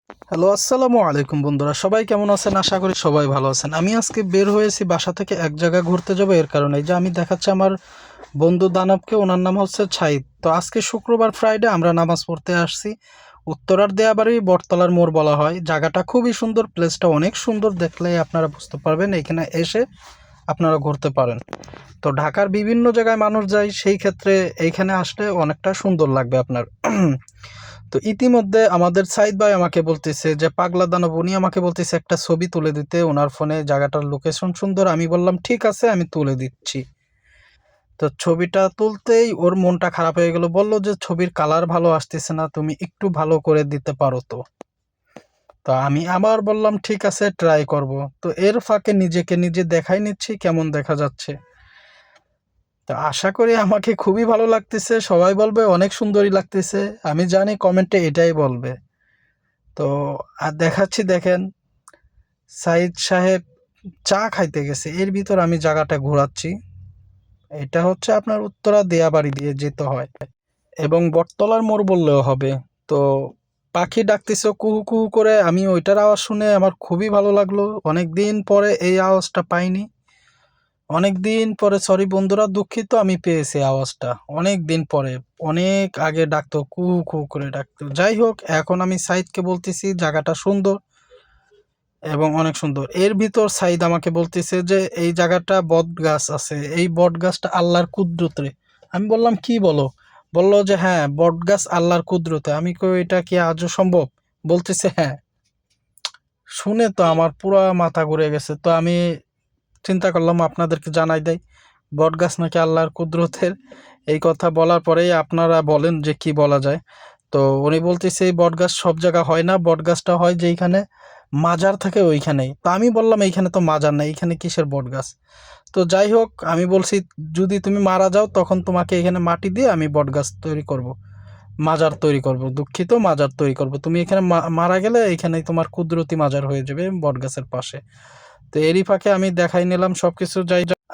Hello, আসসালামু আলাইকুম বন্ধুরা, সবাই কেমন আছেন? আশা করি সবাই ভালো আছেন। আমি আজকে বের হয়েছি বাসা থেকে এক জায়গায় ঘুরতে যাব, এর কারণে যে আমি দেখাচ্ছি আমার বন্ধু দানবকে। ওনার নাম হচ্ছে ছাইদ। তো আজকে শুক্রবার ফ্রাইডে আমরা নামাজ পড়তে আসছি। উত্তরার দেয়াবাড়ি বটতলার মোড় বলা হয়। জায়গাটা খুবই সুন্দর, প্লেসটা অনেক সুন্দর, দেখলেই আপনারা বুঝতে পারবেন। এখানে এসে আপনারা ঘুরতে পারেন। তো ঢাকার বিভিন্ন জায়গায় মানুষ যায়, সেই ক্ষেত্রে এইখানে আসলে অনেকটা সুন্দর লাগবে আপনার। তো ইতিমধ্যে আমাদের সাইদ ভাই আমাকে বলতেছে যে পাগলা দানব, উনি আমাকে বলতেছে একটা ছবি তুলে দিতে ওনার ফোনে, জায়গাটার লোকেশন সুন্দর। আমি বললাম ঠিক আছে, আমি তুলে দিচ্ছি। তো ছবিটা তুলতেই ওর মনটা খারাপ হয়ে গেল, বলল যে ছবির কালার ভালো আসতেছে না, তুমি একটু ভালো করে দিতে পারো তো? তো আমি আবার বললাম ঠিক আছে, ট্রাই করব। তো এর ফাঁকে নিজেকে নিজে দেখাই নিচ্ছি কেমন দেখা যাচ্ছে। তো আশা করি আমাকে খুবই ভালো লাগতেছে, সবাই বলবে অনেক সুন্দরই লাগতেছে। আমি জানি কমেন্টে এটাই বলবে। তো আর দেখাচ্ছি, দেখেন সাইদ সাহেব চা খাইতে গেছে, এর ভিতর আমি জায়গাটা ঘোরাচ্ছি। এটা হচ্ছে আপনার উত্তরা দিয়াবাড়ি দিয়ে যেতে হয়, এবং বটতলার মোড় বললেও হবে। তো পাখি ডাকতেছে কুহু কুহু করে, আমি ওইটার আওয়াজ শুনে আমার খুবই ভালো লাগলো। অনেক দিন পরে এই আওয়াজটা পাইনি, অনেক দিন পরে। সরি বন্ধুরা, দুঃখিত, আমি পেয়েছি আওয়াজটা অনেক দিন পরে। অনেক আগে ডাকতো, কুহু কুহু করে ডাকতো। যাই হোক, এখন আমি সাইদকে বলতেছি জায়গাটা সুন্দর এবং অনেক সুন্দর। এর ভিতর সাইদ আমাকে বলতেছে যে এই জায়গাটা বট গাছ আছে, এই বট গাছটা আল্লাহর কুদরতে। আমি বললাম কি বলো? বললো যে হ্যাঁ, বট গাছ আল্লাহর কুদরতে। আমি কই এটা কি আজও সম্ভব? বলতেছে হ্যাঁ। শুনে তো আমার পুরা মাথা ঘুরে গেছে। তো আমি চিন্তা করলাম আপনাদেরকে জানাই দেই, বট গাছ নাকি আল্লাহর কুদরতের। এই কথা বলার পরেই আপনারা বলেন যে কি বলা যায়। তো উনি বলতেছে এই বট গাছ সব জায়গা হয় না, বট গাছটা হয় যেইখানে মাজার থাকে ওইখানেই। তো আমি বললাম এইখানে তো মাজার নাই, এইখানে কিসের বট গাছ? তো যাই হোক, আমি বলছি যদি তুমি মারা যাও তখন তোমাকে এখানে মাটি দিয়ে আমি বট গাছ তৈরি করব, মাজার তৈরি করব। দুঃখিত, মাজার তৈরি করব। তুমি এখানে মারা গেলে এইখানেই তোমার কুদরতি মাজার হয়ে যাবে বট গাছের পাশে। তো এরই ফাঁকে আমি দেখাই নিলাম সবকিছু।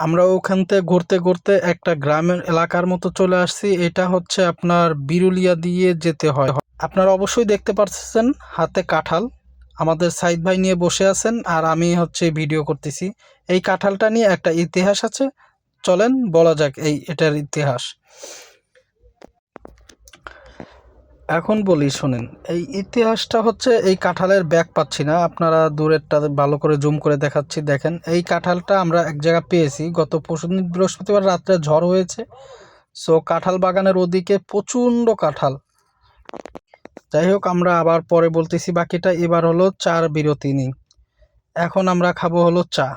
আমরা ওখান থেকে ঘুরতে ঘুরতে একটা গ্রামের এলাকার মতো চলে আসছি। এটা হচ্ছে আপনার বিরুলিয়া দিয়ে যেতে হয়। আপনারা অবশ্যই দেখতে পাচ্ছেন হাতে কাঁঠাল, আমাদের সাইদ ভাই নিয়ে বসে আছেন আর আমি হচ্ছে ভিডিও করতেছি। এই কাঁঠালটা নিয়ে একটা ইতিহাস আছে, চলেন বলা যাক এটার ইতিহাস। এখন বলি শোনেন, এই ইতিহাসটা হচ্ছে, এই কাঁঠালের ব্যাগ পাচ্ছি না, আপনারা দূরেরটা ভালো করে জুম করে দেখাচ্ছি। দেখেন এই কাঁঠালটা আমরা এক জায়গা পেয়েছি গত পরশুদিন বৃহস্পতিবার রাত্রে, ঝড় হয়েছে। সো কাঁঠাল বাগানের ওদিকে প্রচণ্ড কাঁঠাল। যাই হোক, আমরা আবার পরে বলতেছি বাকিটা। এবার হলো চার বিরতি নিই। এখন আমরা খাবো হলো চা।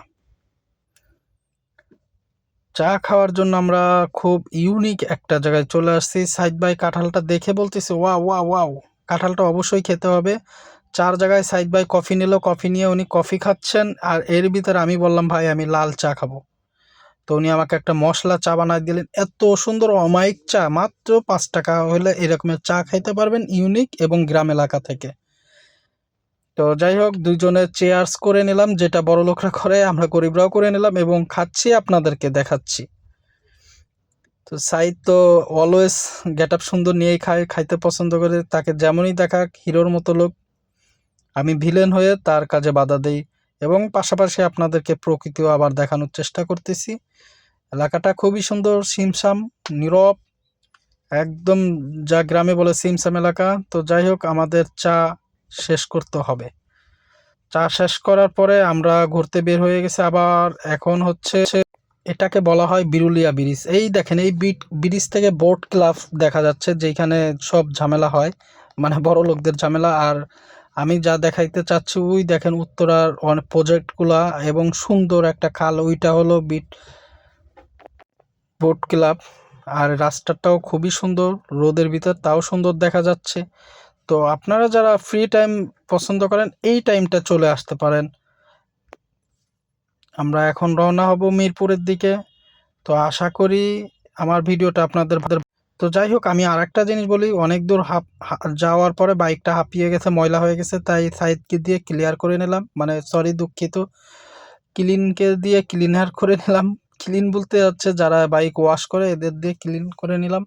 চা খাওয়ার জন্য আমরা খুব ইউনিক একটা জায়গায় চলে আসছি। সাইদ ভাই কাঁঠালটা দেখে বলতেছে ওয়া ওয়া ওয়াও, কাঁঠালটা অবশ্যই খেতে হবে। চার জায়গায় সাইদ ভাই কফি নিল, কফি নিয়ে উনি কফি খাচ্ছেন। আর এর ভিতরে আমি বললাম ভাই আমি লাল চা খাবো। তো উনি আমাকে একটা মশলা চা বানাই দিলেন, এত সুন্দর অমায়িক চা। মাত্র 5 টাকা হলে এরকমের চা খাইতে পারবেন, ইউনিক এবং গ্রাম এলাকা থেকে। তো যাই হোক, দুজনে চেয়ার্স করে নিলাম, যেটা বড় লোকরা করে আমরা গরিবরাও করে নিলাম, এবং খাচ্ছি, আপনাদেরকে দেখাচ্ছি। তো সাইদ তো অলওয়েজ গেট আপ সুন্দর নিয়েই খায়, খাইতে পছন্দ করে। তাকে যেমনই দেখাক হিরোর মতো লোক, আমি ভিলেন হয়ে তার কাজে বাধা দেই। এবং পাশাপাশি আপনাদেরকে প্রকৃতিও আবার দেখানোর চেষ্টা করতেছি। এলাকাটা খুবই সুন্দর, সিমসাম, নীরব, একদম যা গ্রামে বলে সিমসাম এলাকা। তো যাই হোক, আমাদের চা শেষ করতে হবে। চা শেষ করার পরে আমরা ঘুরতে বের হয়ে গেছি আবার। এখন হচ্ছে এটাকে বলা হয় বিরুলিয়া ব্রিজ। এই দেখেন, এই ব্রিজ থেকে বোট ক্লাব দেখা যাচ্ছে, যেখানে সব ঝামেলা হয়, মানে বড় লোকদের ঝামেলা। আর আমি যা দেখাইতে চাচ্ছি, ওই দেখেন উত্তরার অনেক প্রজেক্টগুলা এবং সুন্দর একটা খাল, ওইটা হলো বোট ক্লাব। আর রাস্তাটাও খুবই সুন্দর, রোদের ভিতর তাও সুন্দর দেখা যাচ্ছে। তো আপনারা যারা ফ্রি টাইম পছন্দ করেন, এই টাইমটা চলে আসতে পারেন। আমরা এখন রওনা হব মিরপুরের দিকে। তো আশা করি আমার ভিডিওটা আপনাদের তো যাই হোক, আমি আরেকটা জিনিস বলি, অনেক দূর যাওয়ার পরে বাইকটা হাঁপিয়ে গেছে, ময়লা হয়ে গেছে, তাই সাইডকে দিয়ে ক্লিয়ার করে নিলাম, মানে সরি দুঃখিত, ক্লিনকে দিয়ে ক্লিনার করে নিলাম। ক্লিন বলতে হচ্ছে যারা বাইক ওয়াশ করে, এদের দিয়ে ক্লিন করে নিলাম।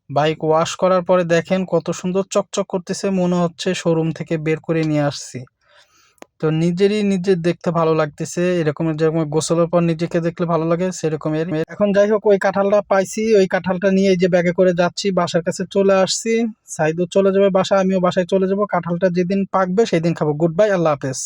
বাইক ওয়াশ করার পরে দেখেন কত সুন্দর চকচক করতেছে, মনে হচ্ছে শোরুম থেকে বের করে নিয়ে আসছি। তো নিজের দেখতে ভালো লাগতেছে, এরকম যেরকম গোসলের পর নিজেকে দেখলে ভালো লাগে সেরকমের। এখন যাই হোক, ওই কাঁঠালটা পাইছি, ওই কাঁঠালটা নিয়ে এই যে ব্যাগে করে যাচ্ছি, বাসার কাছে চলে আসছি। সাইদও চলে যাবে বাসা, আমিও বাসায় চলে যাব। কাঁঠালটা যেদিন পাকবে সেদিন খাবো। গুড বাই, আল্লাহ হাফেজ।